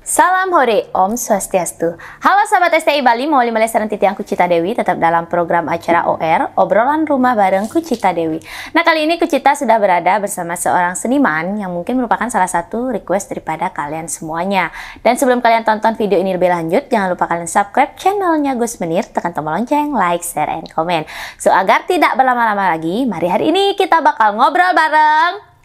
Salam hore, Om Swastiastu. Halo sahabat STI Bali, mau lima lesaran titi yang Kucita Dewi tetap dalam program acara OR, obrolan rumah bareng Kucita Dewi. Nah, kali ini Kucita sudah berada bersama seorang seniman yang mungkin merupakan salah satu request daripada kalian semuanya. Dan sebelum kalian tonton video ini lebih lanjut, jangan lupa kalian subscribe channelnya Gus Menir, tekan tombol lonceng, like, share, and comment. So, agar tidak berlama-lama lagi, mari hari ini kita bakal ngobrol bareng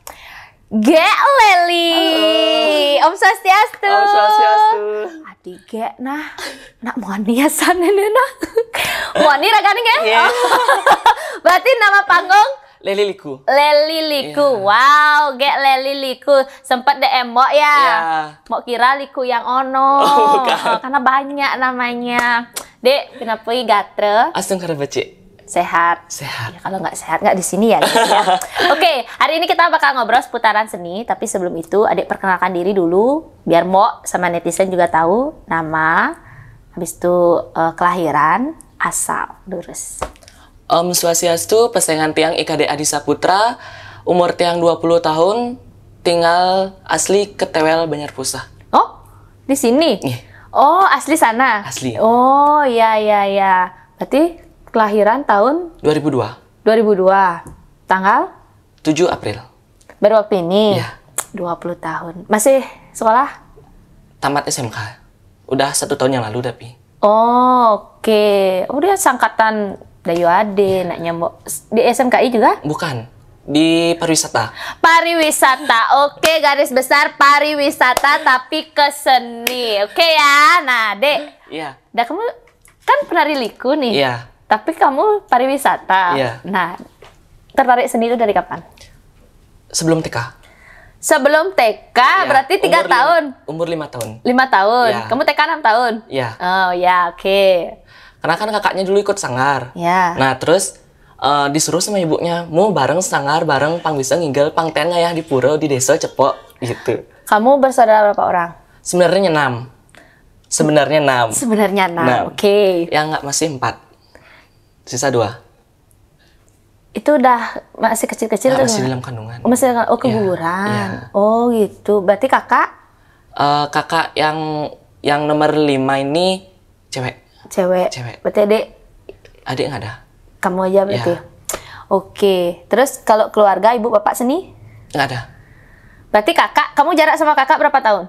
Gek Leli. Om Swastiastu. Om Swastiastu. Adi Gek nah mau niasan ini nah. Mau nih ragani Gek? Yeah. Berarti nama panggung Leli Liku. Leli Liku. Yeah. Wow, Gek Leli Liku. Sempat DM Mbok ya. Yeah. Mau kira Liku yang ono. Oh, bukan. Karena banyak namanya. Dek, kenapa gatre? Astung kara becik. Sehat. Sehat. Ya, kalau nggak sehat nggak di sini ya, guys, ya. Oke, hari ini kita bakal ngobrol seputaran seni. Tapi sebelum itu, adik perkenalkan diri dulu, biar Mbok sama netizen juga tahu nama, habis itu kelahiran, asal, lurus. Om Swastiastu, pesengan tiang IKD Adi Saputra, umur tiang 20 tahun, tinggal asli Ketewel, Banjarpusah. Oh, di sini? Iya. Oh, asli sana? Asli. Oh, ya. Berarti kelahiran tahun 2002. 2002. Tanggal? 7 April. Baru waktu ini? Iya. 20 tahun. Masih sekolah? Tamat SMK. Udah 1 tahun yang lalu tapi. Oh, oke. Oh, dia sangkatan Dayu Ade, naknya Mbok. Di SMKI juga? Bukan. Di pariwisata. Pariwisata. Oke, garis besar pariwisata tapi ke seni. Oke ya. Nah, Dek. Iya. Dah kamu kan penari liku nih. Iya. Tapi kamu pariwisata. Iya. Nah, tertarik seni itu dari kapan? Sebelum TK. Sebelum TK, Iya. berarti 3 tahun. Umur 5 tahun. 5 tahun. Iya. Kamu TK 6 tahun? Iya. Oh, ya, oke. Karena kan kakaknya dulu ikut sanggar. Ya. Nah, terus disuruh sama ibunya, mau bareng sanggar, bareng pang bisa nginggel pang tennya ya di pura, di desa Cepok, gitu. Kamu bersaudara berapa orang? Sebenarnya 6. Sebenarnya 6. Sebenarnya 6, Enam. oke. Yang nggak masih 4. Sisa 2. Itu udah masih kecil-kecil tuh? Masih dalam kandungan. Oh, masih keguguran. Iya. Oh, gitu. Berarti kakak? Kakak yang nomor 5 ini cewek. Cewek. Berarti adik? Adik nggak ada. Kamu aja berarti? Iya. Oke. Terus kalau keluarga, ibu bapak seni? Nggak ada. Berarti kakak, kamu jarak sama kakak berapa tahun?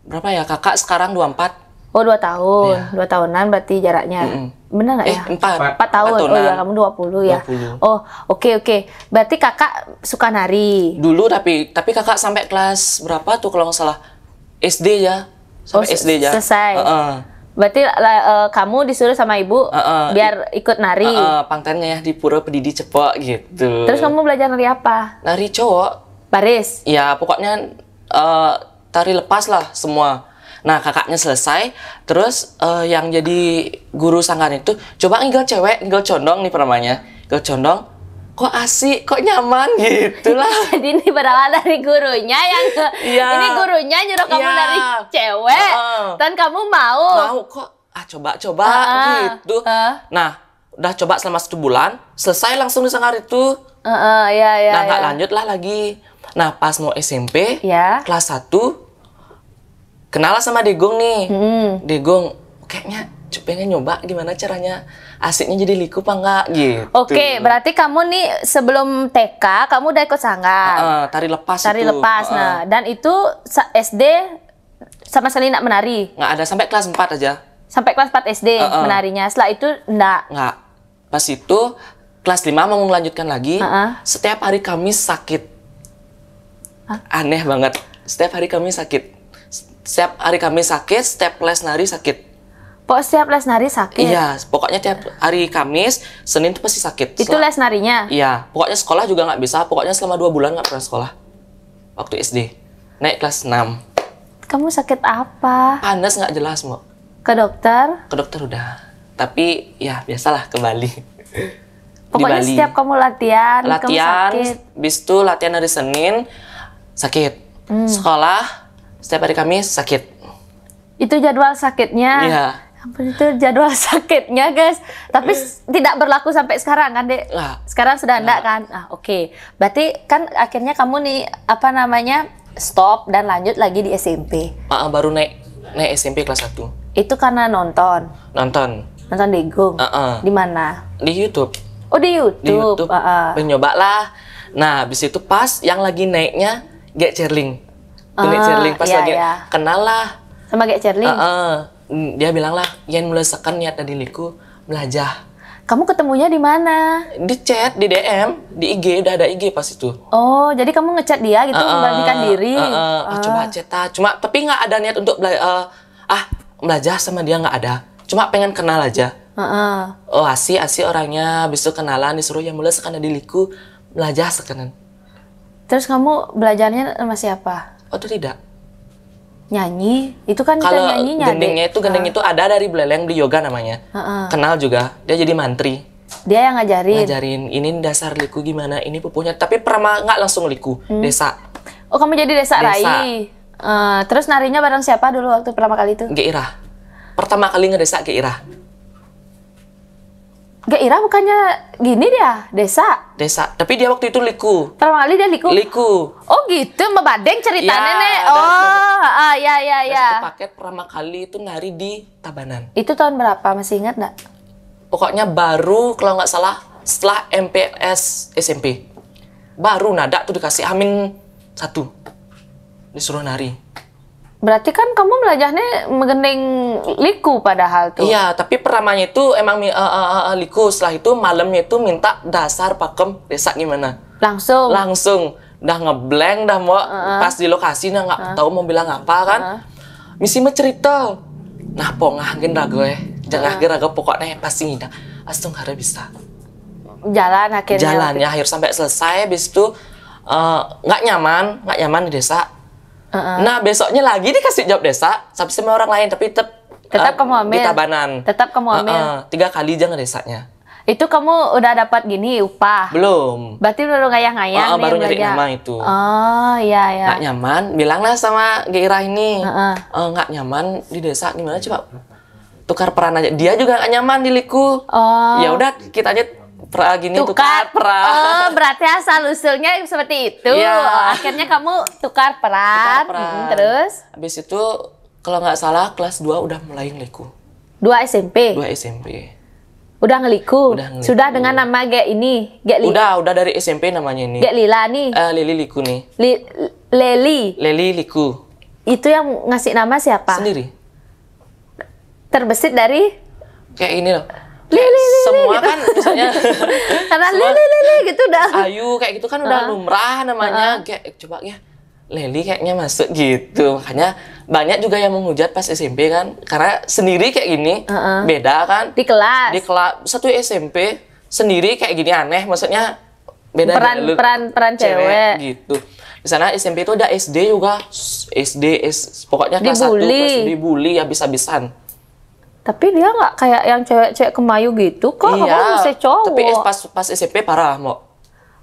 Berapa ya? Kakak sekarang 24. Oh, 2 tahun. Iya. 2 tahunan berarti jaraknya. Bener nggak ya? 4. 4 tahun. Oh ya, kamu 20 ya. 20. Oh, oke. Berarti kakak suka nari. Dulu tapi kakak sampai kelas berapa tuh kalau nggak salah? SD ya. Sampai SD ya. Selesai. Berarti kamu disuruh sama ibu biar ikut nari. Pangtennya ya di Pura Pedidi Cepok gitu. Terus kamu belajar nari apa? Nari cowok. Baris? Ya pokoknya tari lepas lah semua. Nah kakaknya selesai, terus yang jadi guru sanggar itu coba nginggel cewek, nginggel condong nih namanya. Nginggel condong, kok asik, kok nyaman gitu lah. Jadi ini berawal dari gurunya yang Iya. ini gurunya nyuruh kamu Iya. nari cewek dan kamu mau. Mau kok, coba-coba gitu. Nah, udah coba selama 1 bulan, selesai langsung di sanggar itu. Iya. Nah, nggak lanjut lah lagi. Nah, pas mau SMP, Ya. kelas 1, kenal sama Degong nih. Degong, kayaknya pengen nyoba gimana caranya asiknya jadi liku apa enggak gitu. Oke, berarti kamu nih sebelum TK kamu udah ikut sanggar. Tari lepas Tari itu. lepas. Nah, dan itu SD sama sekali nggak menari. Nggak ada, sampai kelas 4 aja. Sampai kelas 4 SD menarinya. Setelah itu enggak. Nggak. Pas itu, kelas 5 mau melanjutkan lagi, setiap hari Kamis sakit. Aneh banget. Setiap hari Kamis sakit. Setiap hari Kamis sakit, setiap les nari sakit. Pokoknya setiap les nari sakit? Iya, pokoknya tiap hari Kamis, Senin tuh pasti sakit. Itu les narinya? Iya, pokoknya sekolah juga nggak bisa. Pokoknya selama 2 bulan nggak pernah sekolah. Waktu SD. Naik kelas 6. Kamu sakit apa? Panas nggak jelas, Mbak. Ke dokter? Ke dokter udah. Tapi ya biasalah ke Bali. Pokoknya Di Bali. setiap kamu latihan kamu sakit? Bis itu latihan hari Senin, sakit. Sekolah, setiap hari Kamis, sakit. Itu jadwal sakitnya? Iya. Ampun, itu jadwal sakitnya, guys. Tapi tidak berlaku sampai sekarang kan, Dek? Nggak. Sekarang sudah enggak kan? Oke. Berarti kan akhirnya kamu nih, stop dan lanjut lagi di SMP. Baru naik naik SMP kelas 1. Itu karena nonton Nonton. Nonton Degong. Di mana? Di YouTube. Oh, di YouTube. Di YouTube. Nyoba lah. Nah, habis itu pas yang lagi naiknya Gek Cerling. Gek Cerling pas lagi kenal lah. Sama Gek Cerling? Dia bilang lah, yang melesakan niat dari liku belajar. Kamu ketemunya di mana? Di chat, di DM, di IG, udah ada IG pas itu. Oh, jadi kamu ngechat dia gitu, memberanikan diri? Coba chat, cuma tapi nggak ada niat untuk belajar sama dia, nggak ada. Cuma pengen kenal aja. Oh, asih orangnya, habis itu kenalan, disuruh yang mulai sekalian diliku belajar sekalian. Terus kamu belajarnya sama siapa? Oh, itu tidak. Nyanyi? Itu kan kalau nyanyinya. gending itu ada dari Beleleng di yoga namanya. Kenal juga, dia jadi mantri. Dia yang ngajarin? Ngajarin, ini dasar liku gimana, ini pupuhnya. Tapi pernah nggak langsung liku, desa. Oh, kamu jadi desa Rai? Terus narinya bareng siapa dulu waktu pertama kali itu? Gek Irah. Pertama kali ngedesa Gek Irah. Gek Irah bukannya gini dia, desa? Desa, tapi dia waktu itu liku. Pertama kali dia liku? Liku. Oh gitu, Mbak Badeng ceritanya nih. Ya. Itu paket pertama kali itu nari di Tabanan. Itu tahun berapa, masih ingat nggak? Pokoknya baru, kalau nggak salah, setelah MPLS SMP. Baru nada tuh dikasih Amin 1. Disuruh nari. Berarti kan kamu belajarnya menggendeng liku padahal tuh. Iya, tapi pertamanya itu emang liku. Setelah itu malamnya itu minta dasar pakem desa gimana. Langsung. Udah ngeblank, udah mau pas di lokasi udah nggak tahu mau bilang apa kan. Misi mah cerita. Nah, pongah gen rago jangan rago pokoknya pasti ngidak. Astung harus bisa. Jalan akhirnya. Jalannya akhir sampai selesai, habis itu nggak nyaman di desa. Nah, besoknya lagi dikasih job desa sama orang lain, tapi tetap kamu ambil. Di Tabanan. Tetap kamu ambil. 3 kali aja ngedesanya. Itu kamu udah dapat gini upah? Belum. Berarti baru ngayang-ngayang nih. Baru nyari nama itu. Oh, iya. Nggak nyaman, bilanglah sama Geira ini. Nggak nyaman di desa, gimana coba tukar peran aja. Dia juga nggak nyaman di liku. Ya udah, kita aja tukar peran. Oh, berarti asal usulnya seperti itu. Akhirnya kamu tukar peran. Terus? Habis itu kalau nggak salah kelas 2 udah mulai ngeliku. 2 SMP? 2 SMP. Udah ngeliku? Sudah dengan nama Gek ini? Gek Udah dari SMP namanya ini. Gek Lila nih? Leli Liku nih. Leli Liku. Itu yang ngasih nama siapa? Sendiri. Terbesit dari? Kayak ini loh. Lili semua gitu. Kan misalnya karena Lili gitu udah Ayu kayak gitu kan udah lumrah namanya. Kayak coba ya Leli kayaknya masuk gitu. Makanya banyak juga yang menghujat pas SMP kan, karena sendiri kayak gini beda kan di kelas satu SMP sendiri kayak gini aneh, maksudnya beda peran cewek gitu. Di sana SMP itu ada SD juga, pokoknya kelas 1 dibully habis-habisan. Tapi dia nggak kayak yang cewek-cewek kemayu gitu kok. Iya, kamu masih cowok. Tapi pas SMP parah mau.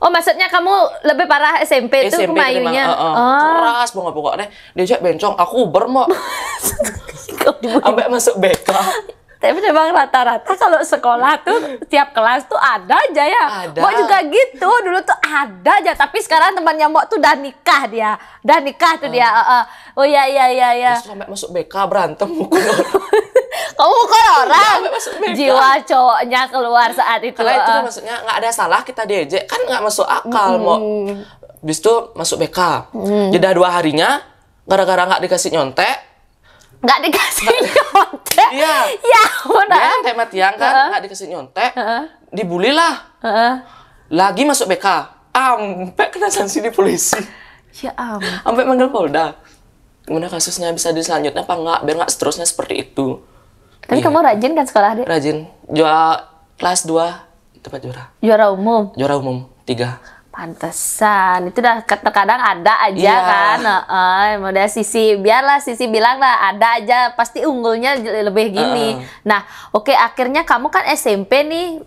Oh, maksudnya kamu lebih parah SMP itu kemayunya? Keras banget pokoknya. Diajak bencong, aku Uber mau. Sampai masuk BK. Tapi memang rata-rata kalau sekolah tuh tiap kelas tuh ada aja ya. Mbok juga gitu, dulu tuh ada aja. Tapi sekarang temannya Mbok tuh udah nikah dia. Udah nikah tuh dia. Oh iya. Terus sampai masuk BK berantem mukul. Kamu mukul orang? Jiwa cowoknya keluar saat itu. Karena itu kan maksudnya nggak ada salah kita diejek. Kan nggak masuk akal mau. Habis itu masuk BK. Jeda 2 harinya, gara-gara nggak dikasih nyontek. Nggak dikasih nyontek? Iya. Ya udah. Dia tema tiang kan, nggak dikasih nyontek. Dibully lah. Lagi masuk BK. Sampai kena sanksi di polisi. Ya ampun. Sampai manggil Polda. Gimana kasusnya bisa diselanjutnya apa enggak, biar nggak seterusnya seperti itu. Tapi kamu rajin kan sekolah, Dek? Rajin. Juara kelas 2 dapat juara. Juara umum? Juara umum 3. Pantesan. Itu udah terkadang ada aja kan. Udah biarlah Sisi bilang lah, ada aja. Pasti unggulnya lebih gini. Nah, oke, akhirnya kamu kan SMP nih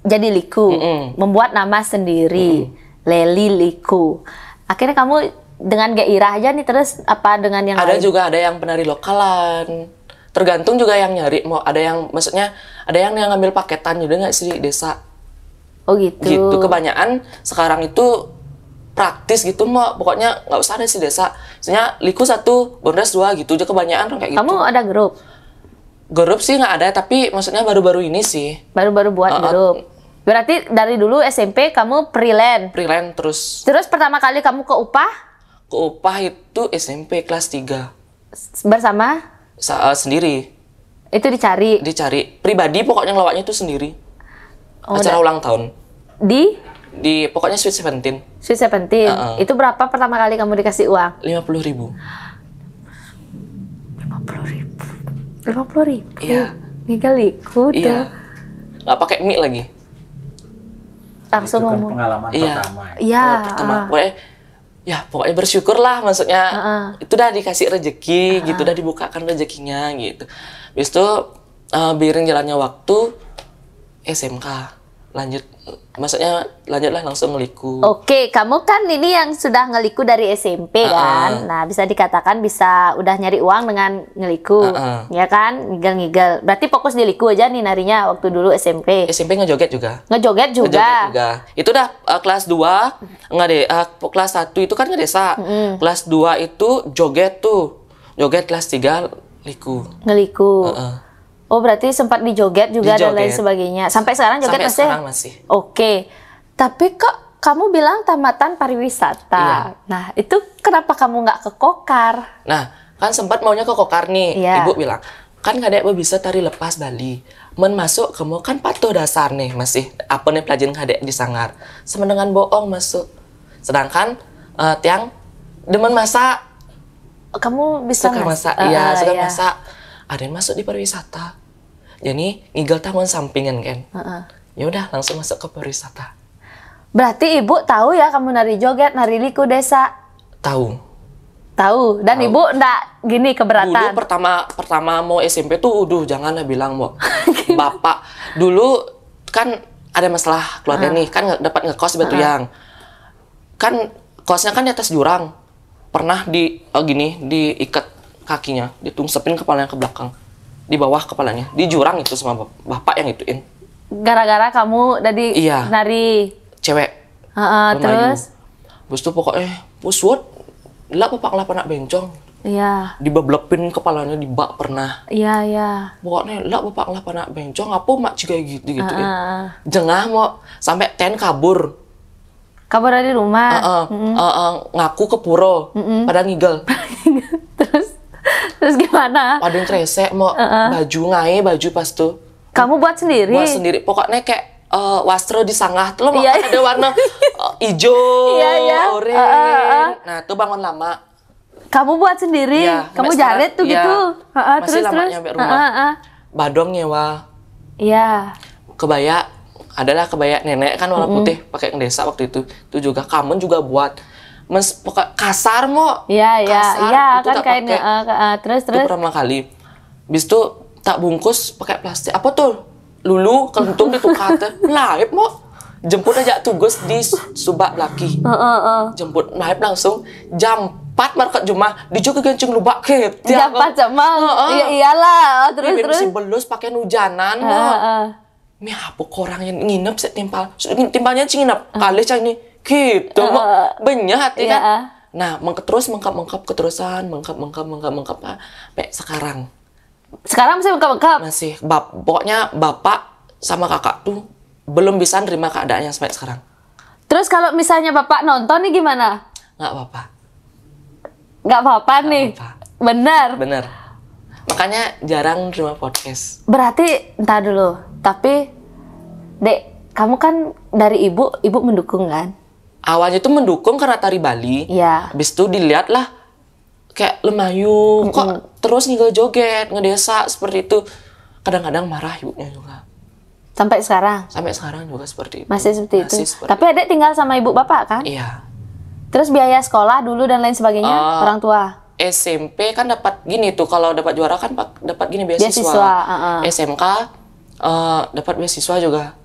jadi liku. Membuat nama sendiri. Leli Liku. Akhirnya kamu dengan Gek Irah aja nih, terus apa dengan yang ada lain? Juga ada yang penari lokalan. Tergantung juga yang nyari. Mau ada yang maksudnya ada yang ngambil paketan juga nggak sih di desa. Oh gitu. Gitu kebanyakan sekarang itu praktis gitu mah, pokoknya nggak usah ada si desa. Misalnya liku 1, bondes 2 gitu aja, kebanyakan orang kayak gitu. Kamu ada grup? Grup sih nggak ada, tapi maksudnya baru-baru ini sih. Baru-baru buat grup. Berarti dari dulu SMP kamu freelance? Freelance terus. Terus pertama kali kamu ke UPAH? Ke UPAH itu SMP kelas 3. Bersama? Sendiri. Itu dicari? Dicari. Pribadi pokoknya ngelawaknya itu sendiri. Oh, acara ulang tahun. Di pokoknya Sweet Seventeen. Sweet Seventeen. Itu berapa pertama kali kamu dikasih uang? 50.000. 50.000. Iya. Tinggal ikut. Iya. Nggak pakai mie lagi. Langsung itu kan ngomong. pengalaman pertama. Iya. Pokoknya bersyukur lah, maksudnya itu udah dikasih rezeki gitu, udah dibukakan rezekinya gitu. Habis itu beiring jalannya waktu SMK lanjutlah langsung ngeliku. Oke, kamu kan ini yang sudah ngeliku dari SMP kan? Nah, bisa dikatakan bisa udah nyari uang dengan ngeliku, ya kan? Ngigel-ngigel. Berarti fokus di liku aja nih narinya waktu dulu SMP. SMP ngejoget juga. Ngejoget juga. Itu udah kelas 2, kelas 1 itu kan ngedesa. Kelas 2 itu joget tuh. Joget kelas 3 liku. Ngeliku. Oh, berarti sempat dijoget juga dan lain sebagainya. Sampai sekarang joget Sampai sekarang masih. Oke. Tapi kok kamu bilang tamatan pariwisata. Iya. Nah, itu kenapa kamu nggak ke Kokar? Nah, kan sempat maunya ke Kokar nih. Iya. Ibu bilang, kan kadek bisa tari lepas Bali. Men masuk kamu kan patuh dasar nih masih apa nih pelajaran kadek di Sanggar. Sama dengan bohong masuk. Sedangkan tiang demen masak. Kamu bisa suka masak? Iya, suka masak. Ada yang masuk di pariwisata. Jadi ngigel tahun sampingan kan. Ya udah langsung masuk ke pariwisata. Berarti ibu tahu ya kamu nari joget, nari liku desa? Tahu. Dan ibu ndak gini keberatan? Dulu pertama mau SMP tuh, janganlah bilang mau. Bapak dulu kan ada masalah keluarga nih, kan dapat ngekos Batu Yang. Kan kosnya kan di atas jurang. Pernah diikat kakinya, ditungsepin kepalanya ke belakang. Di bawah kepalanya, di jurang itu sama bapak yang ituin. Gara-gara kamu tadi nari cewek. Terus? Terus tuh pokoknya pusut, lah bapak anak bencong. Iya. Dibeblepin kepalanya di bak pernah. Iya. Pokoknya lah bapak anak bencong, apa mak juga gitu-gituin. Jengah mau sampai kabur. Kabur dari rumah. Ngaku ke puro, pada ngigel. Terus gimana? Pada yang kresek mau baju pas tuh. Kamu buat sendiri? Buat sendiri. Pokoknya kayak wastra disangah tuh loh, ada warna hijau, oranye. Nah, tuh bangun lama. Kamu buat sendiri? Ya, kamu jaret tuh gitu? Masih lama nyampe rumah. Badong nyewa. Iya. Kebaya, adalah kebaya nenek kan warna putih, pakai desa waktu itu. Itu juga kamu juga buat. Pokoknya kasar mo. Iya kan kain terus. Itu pertama kali. Bis itu tak bungkus pakai plastik. Apa tuh? Lulu kentung ditukar teh. Laip mo. Jemput aja tugas di Subak Blaki. Jemput naik langsung jam 4 market Jumat dijual kencing lubak ke. Jam 4 Jamal. Iyalah. Terus. Si belus pakai hujanan mo. Mi apa orang yang nginep setimpal. Timpalnya nginep. Kali cang ini. Gitu, banyak hati kan. Nah, mengkap keterusan, mengkap sampai sekarang. Sekarang masih mengkap? Masih. Pokoknya bapak sama kakak tuh belum bisa nerima keadaannya sampai sekarang. Terus kalau misalnya bapak nonton nih gimana? Nggak apa-apa. Nggak apa-apa nih? Bener? Bener. Makanya jarang nerima podcast. Berarti, entar dulu. Tapi, Dek, kamu kan dari ibu mendukung kan? Awalnya tuh mendukung karena tari Bali. Iya. Habis itu dilihat lah kayak lemayu, kok terus ngigel joget, ngedesa seperti itu. Kadang-kadang marah ibunya juga. Sampai sekarang? Sampai sekarang juga seperti itu. Masih seperti itu? Tapi Adek tinggal sama ibu bapak kan? Iya. Terus biaya sekolah dulu dan lain sebagainya orang tua? SMP kan dapat gini tuh, kalau dapat juara kan dapat gini beasiswa. SMK dapat beasiswa juga.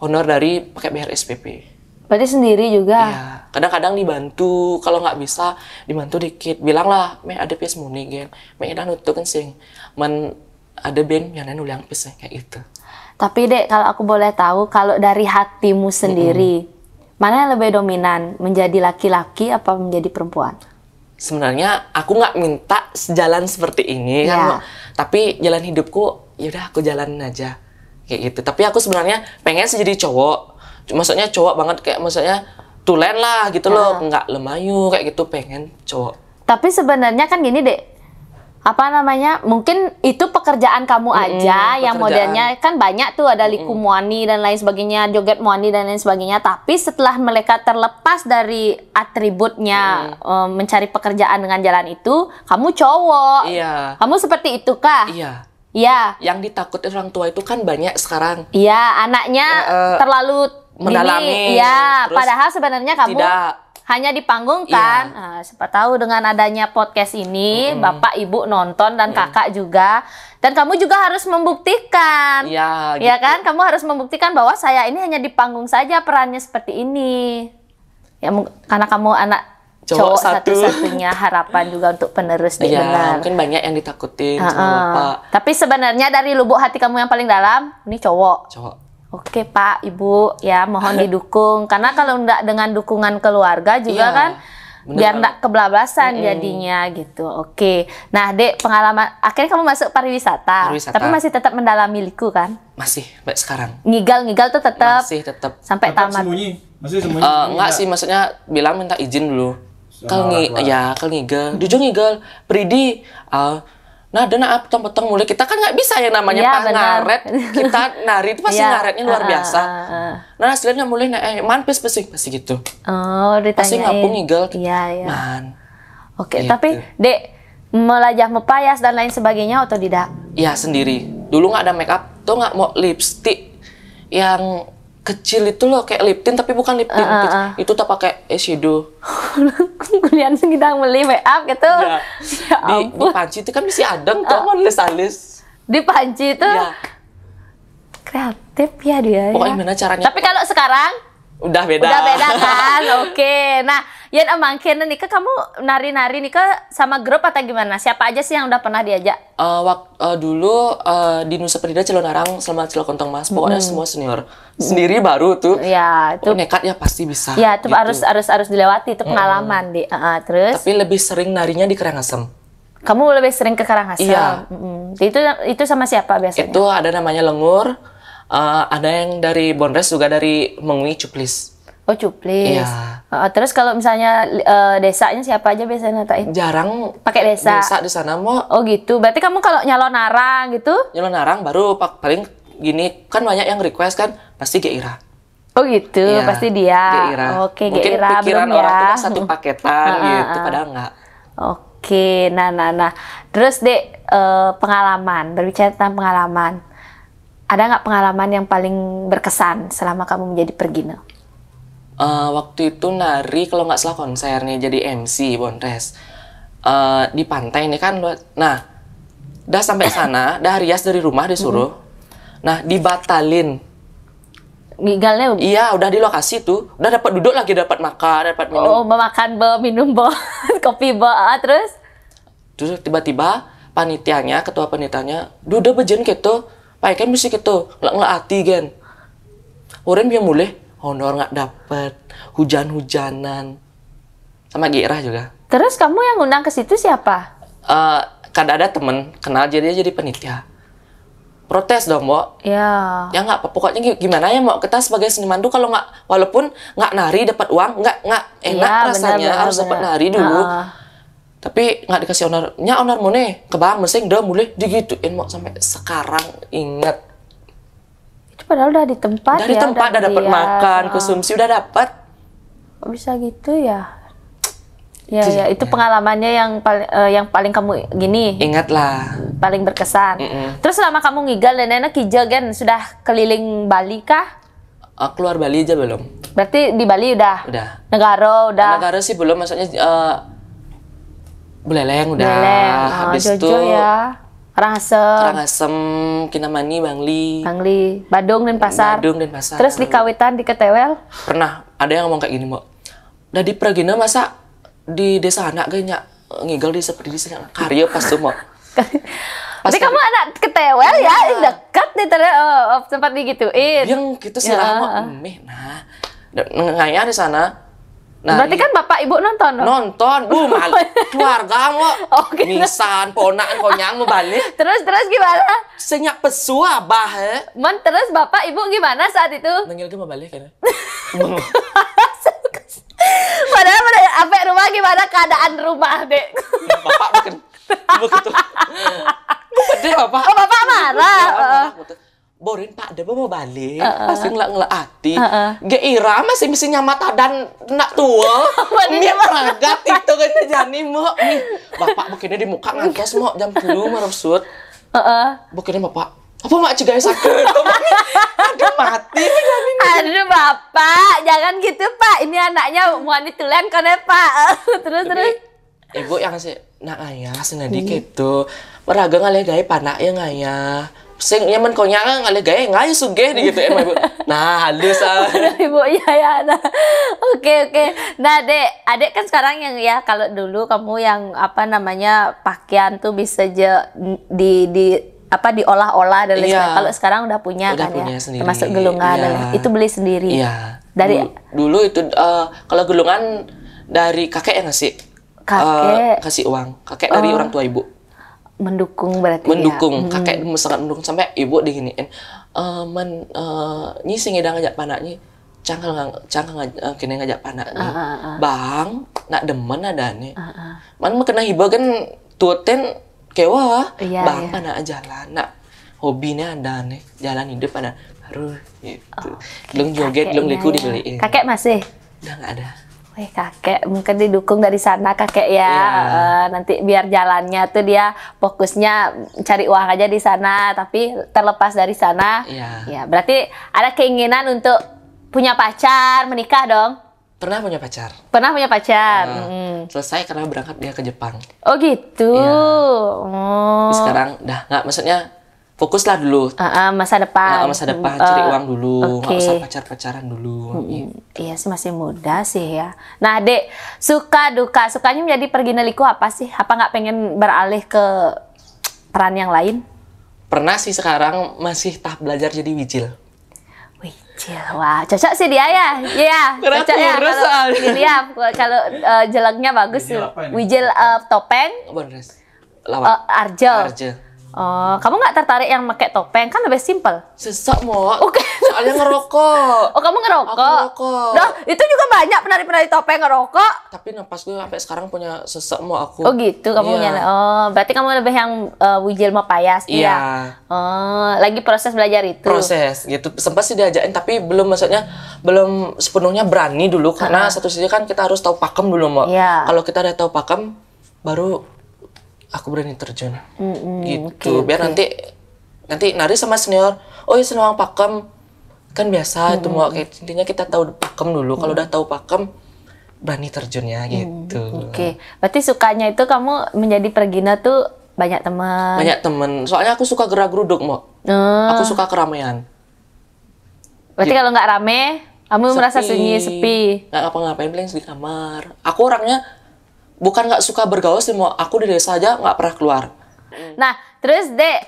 Honor dari pakai bayar SPP. Berarti sendiri juga? Iya, kadang-kadang dibantu, kalau nggak bisa dibantu dikit. Bilang lah, ada pes muni gen, edan nutup kan sing, ada band yang ulang pes kayak gitu. Tapi Dek, kalau aku boleh tahu, kalau dari hatimu sendiri, Mana yang lebih dominan, menjadi laki-laki apa menjadi perempuan? Sebenarnya aku nggak minta sejalan seperti ini kan, Ya. Mo. Tapi jalan hidupku yaudah aku jalanin aja kayak gitu. Tapi aku sebenarnya pengen sih jadi cowok. Maksudnya cowok banget, kayak maksudnya tulen lah gitu loh, nggak lemayu kayak gitu, pengen cowok. Tapi sebenarnya kan gini dek, apa namanya, mungkin itu pekerjaan kamu aja yang pekerjaan. modelnya kan banyak tuh, ada liku muani dan lain sebagainya, joget muani dan lain sebagainya. Tapi setelah mereka terlepas dari atributnya, mencari pekerjaan dengan jalan itu, kamu cowok. Iya. Kamu seperti itu kah? Iya. Iya. Yang ditakutin orang tua itu kan banyak sekarang. Iya, anaknya terlalu mendalami. Iya, Terus padahal sebenarnya kamu tidak. hanya di panggung Iya. kan. Nah, siapa tahu dengan adanya podcast ini, bapak, ibu nonton dan kakak juga, dan kamu juga harus membuktikan. Iya, Ya gitu. kan, kamu harus membuktikan bahwa saya ini hanya di panggung saja perannya seperti ini. Ya, karena kamu anak Cowok cowok satu. satu-satunya harapan juga untuk penerus deh, Iya, benar. mungkin banyak yang ditakutin sama bapak. Tapi sebenarnya dari lubuk hati kamu yang paling dalam, ini cowok. Cowok. Oke Pak, Ibu, ya mohon didukung. Karena kalau enggak dengan dukungan keluarga juga Iya, kan, bener biar banget. enggak kebablasan jadinya gitu. Oke, nah Dek, pengalaman akhirnya kamu masuk pariwisata, Pariwisata. tapi masih tetap mendalami liku kan? Masih baik sekarang. Ngigal-ngigal tuh tetap Masih tetap. sampai Tetap tamat. sembunyi. Masih sembunyi. Enggak sih, maksudnya bilang minta izin dulu. Sama orang tua. Kalau ngigel, jujur ngigel, Pridi, nah dan petang-petang mulai kita kan nggak bisa yang namanya Iya, pas benar. ngaret, kita nari itu pasti Iya. ngaretnya luar biasa. Nah hasilnya mulai man pasti gitu. Oh, ditanyain. Pasti ngapung ngigel. Iya, iya. Man, Oke, Gitu. tapi Dek, melajah mepayas dan lain sebagainya otodidak? ya sendiri. Dulu nggak ada make up, tuh nggak mau lipstick yang kecil itu loh, kayak lip tint tapi bukan lip tint. Itu tak pakai eyeshadow. Kuliah kita beli make up gitu. Ya. Ya Di ampun. panci itu kan mesti adem tuh mau alis-alis. Di panci itu Ya. kreatif ya dia. Pokoknya ya. gimana caranya? Tapi kalau sekarang Udah beda. udah beda kan? Oke. Nah, Yan emangkin nih kamu nari-nari nih sama grup atau gimana? Siapa aja sih yang udah pernah diajak? Dulu di Nusa Penida Cilonarang selama Cilokontong Mas, pokoknya semua senior. Sendiri baru tuh. Ya, itu Nekat ya pasti bisa. ya itu gitu. harus dilewati itu pengalaman di. Terus Tapi lebih sering narinya di Karangasem. kamu lebih sering ke Karangasem. Iya. Itu sama siapa biasanya? Itu ada namanya Lengur, ada yang dari Bondres juga dari Mengwi Cuplis. Oh, Cuplis. Iya. Terus kalau misalnya desanya siapa aja biasanya natain? Jarang Pakai desa. di sana mau Oh gitu. Berarti kamu kalau nyalon narang gitu? Cilonarang baru paling gini kan banyak yang request kan pasti Geira. Oh gitu. Iya, Pasti dia. Geira. Oke, Mungkin Geira pikiran belum orang tuh ya. kan satu paketan gitu, padahal enggak. Oke. Nah. Terus Dek, pengalaman. Berbicara tentang pengalaman. Ada nggak pengalaman yang paling berkesan selama kamu menjadi pergina? Waktu itu nari kalau nggak salah konser nih jadi MC Bondres di pantai nih kan. Nah, udah sampai sana, dah rias dari rumah disuruh. Nah, dibatalin. Gigalnya Iya, udah di lokasi tuh, udah dapat duduk lagi, dapat makan, dapat minum. memakan minum kopi terus Terus tiba-tiba ketua panitianya, udah bejen gitu, pakai kan mesti gitu, nggak hati kan. Orang yang mulai honor nggak dapet, hujan-hujanan, sama Gira juga. Terus kamu yang ngundang ke situ siapa? Kan ada temen kenal jadi dia jadi panitia. Protes dong, Mbok. Ya. Ya nggak apa, pokoknya gimana ya, Mbok, kita sebagai seniman tuh kalau nggak, walaupun nggak nari dapat uang, nggak enak Ya, rasanya, benar, harus dapat benar. nari dulu. Tapi nggak dikasih honornya, honor mana? Kebang mesing udah mulai digituin, Mbok, sampai sekarang ingat. Itu padahal udah di tempat Dari ya. tempat udah dapat dilihat. makan, konsumsi udah dapat. Kok bisa gitu ya? Ya, itu pengalamannya yang paling kamu gini, Ingatlah. paling berkesan. Terus selama kamu ngigal dan enak hijau kan sudah keliling Bali kah? Keluar Bali aja belum? Berarti di Bali udah. Udah. Negara udah. Negara sih belum, maksudnya Buleleng udah. Beleng. Habis Jojo itu ya. Karangasem, Karangasem, Kinamani, Bangli, Bangli, Badung dan Pasar. Badung dan Pasar. Terus di Kawitan di Ketewel. Pernah ada yang ngomong kayak gini, Mbak. Udah di Pragina masa di desa anak kayaknya ngigal di seperti di sana karya pas tuh, Mbak. Tapi kamu anak Ketewel ya, dekat nih sempat digituin. Yang gitu sih lah, Mbak. Nah, ngayah di sana. Nah, berarti kan bapak ibu nonton dong? Nonton, keluarga mau, Oh, gitu. nisan, ponakan konyang mau balik. Terus gimana? Senyak pesu abah Terus bapak ibu gimana saat itu? Nanggil ke mau balik kan? Padahal sampai rumah gimana keadaan rumah, Dek? Bapak bukan begitu. Gede bapak. Oh, bapak marah. Borin pak, dia mau balik, pasti ngelak hati. Gak ira masih mesti nyamat dan nak tua. Mie peragat itu kan jani mau. Nih, bapak bukannya di muka ngantos mau jam 10 marusut. Bukannya bapak, apa mak cigai sakit? Aduh mati. Aduh bapak, jangan gitu pak. Ini anaknya mau ditulen kan ya pak. Terus. Ibu yang sih nak ayah senadi gitu. Meraga ngalih gaya panak ya ngayah. Sing nyaman konyang ngalih gaya ngayah sugeh gitu ya ibu. Nah halus Ibu ya. Nah. Oke. Nah adek kan sekarang yang ya kalau dulu kamu yang apa namanya pakaian tuh bisa diolah-olah dan lain sebagainya. Kalau sekarang udah punya ya, sendiri. Termasuk gulungan itu beli sendiri. Iya. Dari dulu itu kalau gulungan dari kakek yang ngasih. Kakek kasih uang. Kakek dari orang tua ibu. Mendukung berarti mendukung ya. Kakek sangat mendukung sampai ibu diginiin nyi sing ngejak panaknya cangkang kini ngajak panaknya bang nak demen ada nih man kena hibah kan tuaten kewa bang panak jalan nak hobinya ada nih jalan hidup ada baru gitu belum joget belum liku dibeliin. Kakek masih udah nggak ada. Wih kakek mungkin didukung dari sana kakek ya. Nanti biar jalannya tuh dia fokusnya cari uang aja di sana tapi terlepas dari sana. Ya berarti ada keinginan untuk punya pacar, menikah dong. Pernah punya pacar. Selesai karena berangkat dia ke Jepang. Oh gitu. Sekarang dah nggak, maksudnya fokuslah dulu. Masa depan. Cari uang dulu, nggak usah pacaran dulu. Iya sih masih muda sih ya. Nah Dek, suka duka, sukanya menjadi pergina liku apa sih? Apa nggak pengen beralih ke peran yang lain? Pernah sih, sekarang masih tahap belajar jadi wijil. Wah cocok sih dia ya. Iya cocok ya. Kalau jeleknya bagus tuh. Wijil topeng. Arjo. Oh, kamu nggak tertarik yang pakai topeng? Kan lebih simpel. Sesek mau. Soalnya ngerokok. Oh, kamu ngerokok? Aku ngerokok. Nah, itu juga banyak penari-penari topeng ngerokok. Tapi napas gue sampai sekarang punya sesek mau aku. Oh gitu, kamu nyala. Oh, berarti kamu lebih yang wijil mau payas ya? Oh, lagi proses belajar itu. Proses gitu. Sempat sih diajakin tapi belum, maksudnya belum sepenuhnya berani dulu karena satu sisi kan kita harus tahu pakem dulu, Mbak. Kalau kita udah tahu pakem baru aku berani terjun, gitu. Biar nanti nari sama senior, oh ya senior pakem kan biasa itu mau kayak intinya kita tahu pakem dulu. Kalau udah tahu pakem berani terjunnya gitu. Berarti sukanya itu kamu menjadi pergina tuh banyak teman. Soalnya aku suka gerak geruduk mau. Aku suka keramaian. Berarti kalau nggak rame, kamu merasa sunyi, sepi. Nggak ngapa-ngapain, paling di kamar. Aku orangnya bukan nggak suka bergaul sih, mau aku di desa aja nggak pernah keluar. Nah, terus Dek,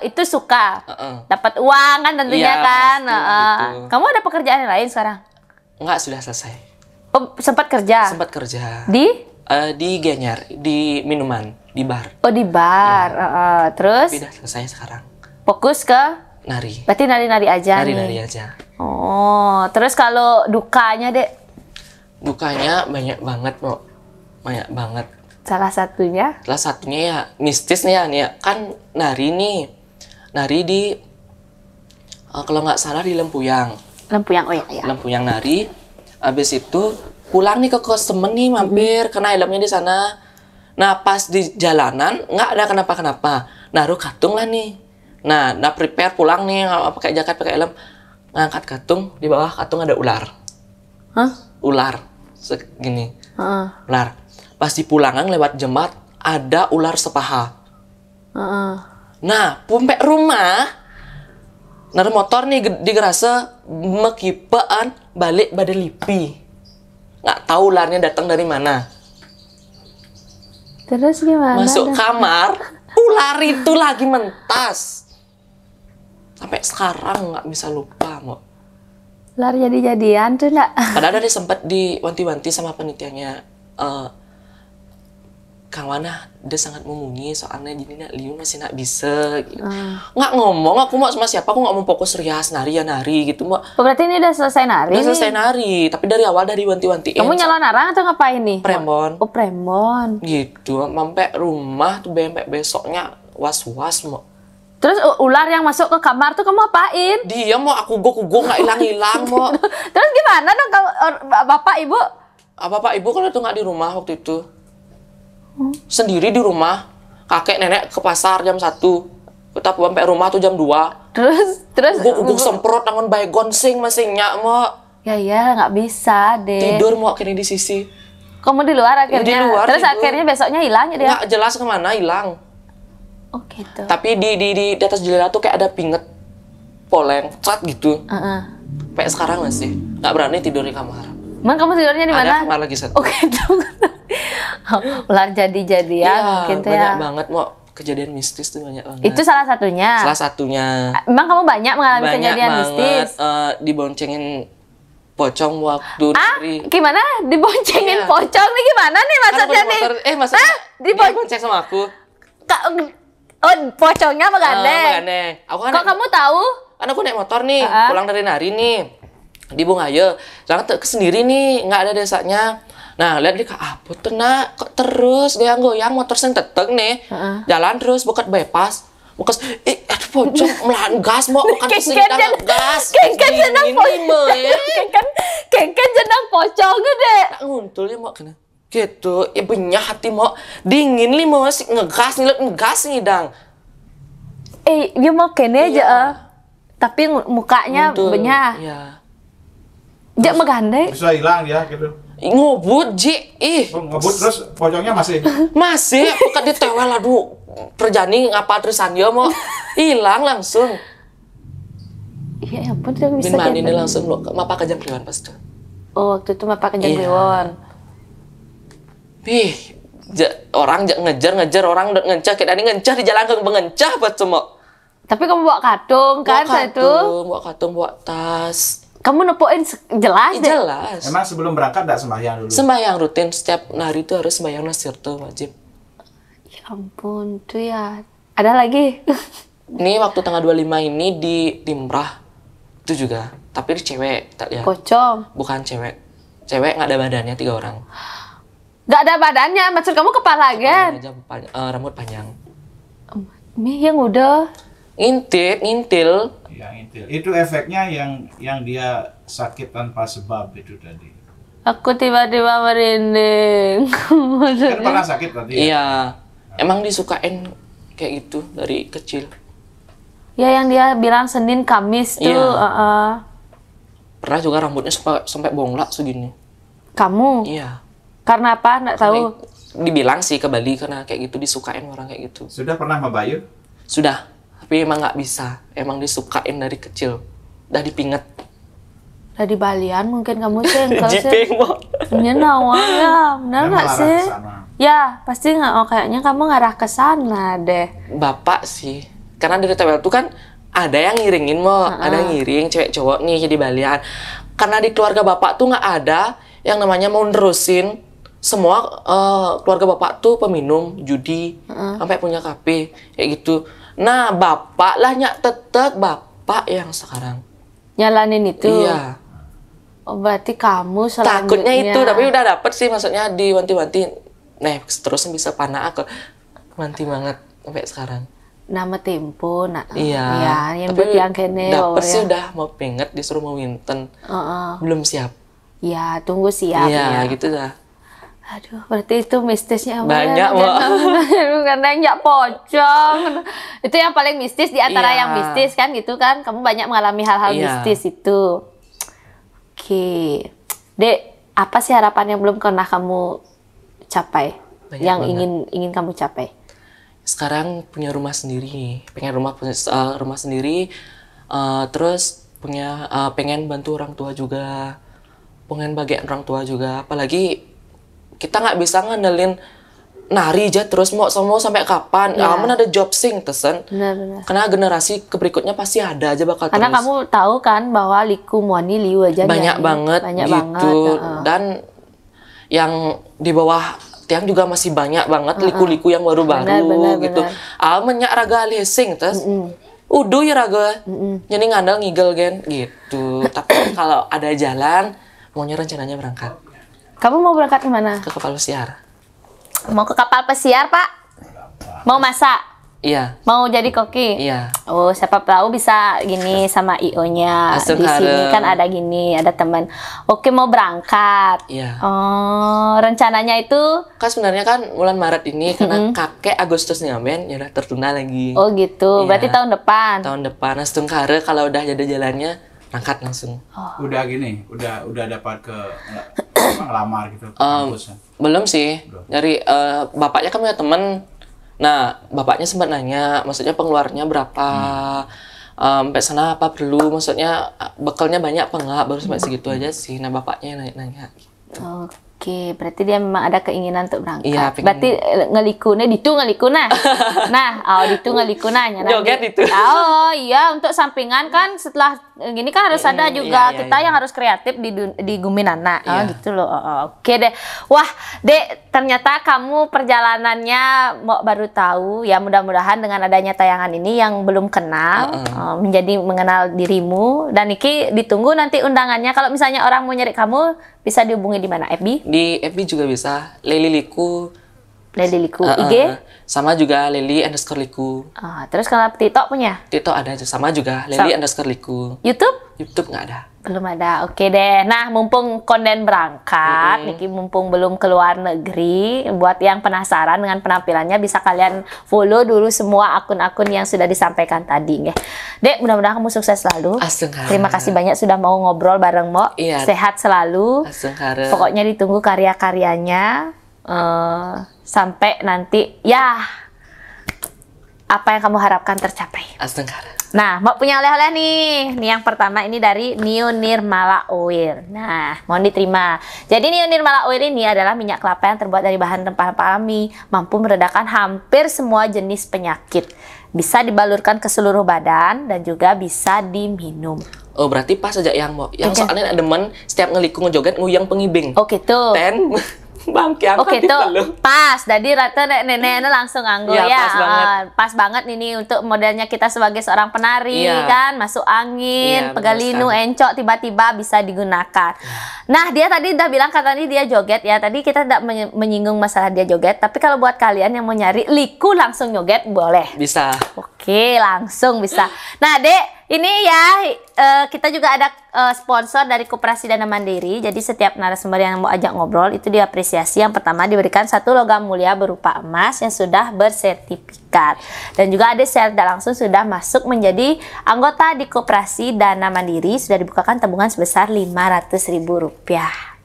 itu suka dapat uang kan tentunya kan. Gitu. Kamu ada pekerjaan yang lain sekarang? Nggak, sudah selesai. Oh, sempat kerja? Sempat kerja. Di Gianyar, di minuman, di bar. Oh, di bar. Terus? Tapi udah selesai sekarang. Fokus ke? Nari. Berarti nari-nari aja Nari aja. Oh, terus kalau dukanya Dek? Dukanya banyak banget, mau. Banyak banget. Salah satunya ya mistis nih ya, kan nari di kalau nggak salah di Lempuyang. Oh ya. Lempuyang nari, habis itu pulang nih ke kos temen nih, mampir kena helmnya di sana. Nah pas di jalanan nggak ada kenapa-kenapa, naruh katung lah nih. Nah udah prepare pulang nih, pakai jaket pakai helm, ngangkat katung, di bawah katung ada ular. Ular segini. Ular. Pas di pulangan lewat jembat ada ular sepaha. Nah, pumpek rumah, naruh motor nih di gerasa, mekipaan balik pada lipi. Nggak tahu ularnya datang dari mana. Terus gimana? Masuk kamar, ular itu lagi mentas. Sampai sekarang nggak bisa lupa, Mo. Ular jadi-jadian tuh enggak? Padahal dari sempat diwanti-wanti sama penitiannya. Kang Wana, dia sangat memunyi soalnya gini nak Liu masih nak bisa gitu. Nggak ngomong, aku mau sama siapa, aku nggak mau fokus rias nari ya nari gitu mau. Oh, berarti ini udah selesai nari? Udah selesai nari, tapi dari awal dari wanti-wantiin. Kamu nyala narang atau ngapain nih? Premon. Oh, premon. Gitu, sampai rumah tuh sampai besoknya was-was mau. Terus ular yang masuk ke kamar tuh kamu apain? Dia mau aku nggak hilang-hilang mau. Terus gimana dong kalau bapak ibu? Bapak ibu kalau tuh nggak di rumah waktu itu. Sendiri di rumah, kakek nenek ke pasar jam 1, kita sampai rumah tuh jam 2. Terus Guguk semprot tangan baygon sing masingnya mau. Ya nggak bisa deh. Tidur mau kini di sisi. Kamu di luar akhirnya. Di luar, terus tidur. akhirnya besoknya hilang ya dia. Nggak jelas kemana hilang. Oh gitu. Tapi di atas jendela tuh kayak ada pinget poleng, cat gitu. Kayak sekarang masih nggak berani tidur di kamar. Emang kamu tidurnya di mana? Ada kamar lagi satu. Oh gitu. Ular jadi-jadian Iya, gitu banyak ya. banget mau kejadian mistis tuh banyak banget. Itu salah satunya. Salah satunya. Emang kamu banyak mengalami Banyak kejadian banget mistis? diboncengin pocong waktu dari Gimana? Diboncengin Iya. pocong nih gimana nih Kan aku maksudnya naik nih? motor, maksudnya Dibon- dibonceng sama aku. Oh, pocongnya megandeng. Megandeng. Aku kan Kok kamu tahu? kan aku naik motor nih, Ah. pulang dari nari nih. Di Bungaya. Jangan sendiri nih, nggak ada desanya. Nah, lihat dia kak, apa tuh nak? Kok terus goyang-goyang motor sing teteng nih. Jalan terus bukat bypass. Bukas, aduh pocong melahan gas mau bukan kesini gas. Kengken jenang pocong. Kengken jenang pocong gede. Tak nguntulnya mau kena. Gitu, ya benyah hati mau dingin li mau sih ngegas ngidang. Dia mau kene aja. Iya. Tapi mukanya Nguntul. benyah. Iya. Dia megandeng. Bisa hilang dia gitu. Ngobut ji, Oh, ngebut terus pocongnya masih. masih bukan ditewel aduh perjani ngapa terusan dia mau hilang langsung. Iya ampun, dia bisa Bin mandi gitu. ini langsung lo mapa ke jam kliwon pas itu. Oh, waktu itu Bapak ke Iya. Kliwon. Orang ngejar orang udah ngencah kita ini ngencah di jalan kang bengencah buat semua. Tapi kamu bawa kadung kan saat itu? Bawa kartung, bawa tas. Kamu nepoin jelas deh. Jelas. Emang sebelum berangkat enggak sembahyang dulu? Sembahyang rutin setiap hari itu harus sembahyang nasir tuh wajib. Ya ampun, tuh ya. Ada lagi? Ini waktu tanggal 25 ini di Timrah itu juga, tapi di cewek tak lihat. Pocong. Bukan cewek. Cewek nggak ada badannya 3 orang. Gak ada badannya, maksud kamu kepala kan? Rambut panjang. Mie yang udah. Ngintil. Yang intil. Itu efeknya yang dia sakit tanpa sebab itu tadi. Aku tiba-tiba merinding. Kan pernah sakit tadi ya? Iya. Emang disukain kayak gitu dari kecil. Ya yang dia bilang Senin Kamis tuh. Iya. Pernah juga rambutnya sampai bonglak segini. Kamu? Iya. Karena apa? Nggak tahu. Dibilang sih ke Bali karena kayak gitu disukain orang kayak gitu. Sudah pernah Mabayu? Sudah, tapi emang nggak bisa. Emang disukain dari kecil. Udah dipinget. Dari Balian mungkin kamu sih engkau sih. Jiping, Bo. Ini nawang ya, benar Memang nggak arah sih? ke sana. Ya, pasti nggak. Oh, kayaknya kamu ngarah ke sana deh. Bapak sih. Karena dari TWL tuh kan ada yang ngiringin, Mo. Ada yang ngiring, cewek cowok nih jadi Balian. Karena di keluarga bapak tuh nggak ada yang namanya mau nerusin. Semua keluarga bapak tuh peminum, judi, sampai punya kafe, kayak gitu. Nah, bapak lah nyak tetek bapak yang sekarang. Nyalanin itu. Iya. Oh, berarti kamu selanjutnya. Takutnya itu, tapi udah dapet sih, maksudnya diwanti-wanti. Nah, terus bisa panah aku. Wanti banget sampai sekarang. Nama tempo, nak. Iya. Ya, yang tapi buat yang kene. dapet oh, sih ya. udah mau penget disuruh mau Winten. Belum siap. Ya, tunggu siap. Iya, ya. gitu dah. Aduh, berarti itu mistisnya. Banyak, Mbak. Karena nggak pocong. Itu yang paling mistis di antara Iya. yang mistis kan gitu kan. Kamu banyak mengalami hal-hal Iya. mistis itu. Oke. Dek, apa sih harapan yang belum pernah kamu capai? Banyak yang banget. ingin kamu capai? Sekarang punya rumah sendiri, pengen rumah sendiri, terus pengen bantu orang tua juga, pengen bagian orang tua juga, apalagi kita nggak bisa ngandelin nari aja terus mau sampai kapan? Iya. Aman ada job sing tesen. Benar-benar. Karena generasi berikutnya pasti ada aja bakal Karena terus. kamu tahu kan bahwa liku muani liu aja Banyak nyanyi. banget Banyak gitu. banget. Heeh. Dan yang di bawah tiang juga masih banyak banget liku-liku yang baru-baru Benar, gitu. benar. Menyak raga lesing terus. Udah ya raga. Jadi ngandal ngigel gen gitu. Tapi kalau ada jalan maunya rencananya berangkat Kamu mau berangkat kemana? ke Kapal Pesiar. Mau ke kapal pesiar, Pak? Mau masak? Iya, Mau jadi koki? iya. Oh, siapa tahu bisa gini sama IO-nya. Asal Di sini harem. kan ada gini, ada teman. Oke, mau berangkat. Iya. Oh, rencananya itu Kan sebenarnya kan bulan Maret ini karena kakek Agustus ngamen ya udah tertunda lagi. oh gitu. Iya. Berarti tahun depan. Tahun depan langsung kare kalau udah ada jalannya angkat langsung. Udah gini, udah dapat ke ngelamar gitu ke kampus. Belum sih. Dari bapaknya kan punya temen. Nah, bapaknya sempat nanya, maksudnya pengeluarannya berapa? Sampai sana apa perlu? Maksudnya bekalnya banyak apa enggak? Baru sampai segitu aja sih. Nah, bapaknya nanya. Oke, berarti dia memang ada keinginan untuk berangkat. Iya, pengen. Berarti ngelikune ditu ngelikuna. Nah, ditu ngelikuna nya. Joget itu. Oh, iya untuk sampingan kan setelah gini kan harus ada juga iya, kita iya. yang harus kreatif di Guminana. Oh, Iya. gitu loh. Oke deh. Wah, Dek, ternyata kamu perjalanannya mau baru tahu. Ya mudah-mudahan dengan adanya tayangan ini yang belum kenal menjadi mengenal dirimu, dan Niki ditunggu nanti undangannya. Kalau misalnya orang mau nyari kamu bisa dihubungi di mana? FB? Di FB juga bisa. Leli Liku. Leli Liku. Uh-uh. IG? Sama juga Leli_Liku. Terus kalau TikTok punya? TikTok ada aja. Sama juga Leli_Liku. YouTube? YouTube nggak ada. Belum ada. Oke deh. Nah, mumpung konden berangkat, Niki mumpung belum keluar negeri, buat yang penasaran dengan penampilannya bisa kalian follow dulu semua akun-akun yang sudah disampaikan tadi ya. Dek, mudah-mudahan kamu sukses selalu. Astagfirullah. Terima kasih banyak sudah mau ngobrol bareng Mo. Iya. Sehat selalu. Astagfirullah. Pokoknya ditunggu karya-karyanya sampai nanti ya apa yang kamu harapkan tercapai. Astagfirullah. Nah, mau punya oleh-oleh nih. Nih yang pertama ini dari Nio Nirmala Oil. Nah, mohon diterima. Jadi Nio Nirmala Oil ini adalah minyak kelapa yang terbuat dari bahan rempah-rempah alami, mampu meredakan hampir semua jenis penyakit. Bisa dibalurkan ke seluruh badan dan juga bisa diminum. Oh, berarti pas aja yang mau. Yang Oke. soalnya ada demen setiap ngeliku ngejoget nguyang pengibing. Oh gitu. Ten bangke Oke angkat tuh itu. pas, jadi rata nenek-nenek langsung anggo Iya, ya. pas banget. Pas banget ini untuk modelnya kita sebagai seorang penari Iya. kan, masuk angin, Iya, pegalinu, benar sekali. encok tiba-tiba bisa digunakan. Nah, dia tadi udah bilang katanya dia joget ya. Tadi kita tidak menyinggung masalah dia joget, tapi kalau buat kalian yang mau nyari liku langsung joget boleh. Bisa. Oke, langsung bisa. Nah, Dek, ini ya kita juga ada sponsor dari Koperasi Dana Mandiri. Jadi setiap narasumber yang mau ajak ngobrol itu diapresiasi. Yang pertama diberikan 1 logam mulia berupa emas yang sudah bersertifikat. Dan juga ada secara tidak langsung sudah masuk menjadi anggota di Koperasi Dana Mandiri. Sudah dibukakan tabungan sebesar Rp500.000.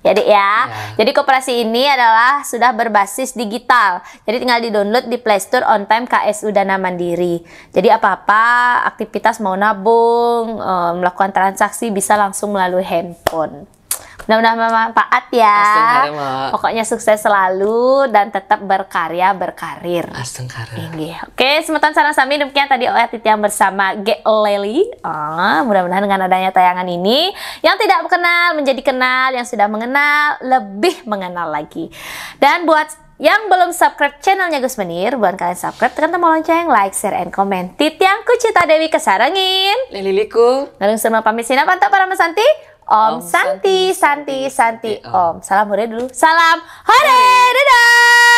Ya Dek ya. Jadi koperasi ini adalah sudah berbasis digital. Jadi tinggal di-download di Play Store On Time KSU Dana Mandiri. Jadi apa-apa aktivitas mau nabung, melakukan transaksi bisa langsung melalui handphone. Mudah-mudahan bermanfaat ya. Astagfirullah. Pokoknya sukses selalu dan tetap berkarya berkarir. Astagfirullah. Ini. Oke, semeton sarang sami demikian tadi yang bersama Ge Leli. Mudah-mudahan dengan adanya tayangan ini yang tidak kenal menjadi kenal, yang sudah mengenal lebih mengenal lagi. Dan buat yang belum subscribe channelnya Gus Menir, buat kalian subscribe, tekan tombol lonceng, like, share, and comment. Titiangku Cita Dewi kesarangin. Leliliku. Ngalung semua pamit sina pantau para mesanti. Om Om Santi, Santi, Santi, Santi, Santi, Om. Salam hore dulu. Salam hore, dadah.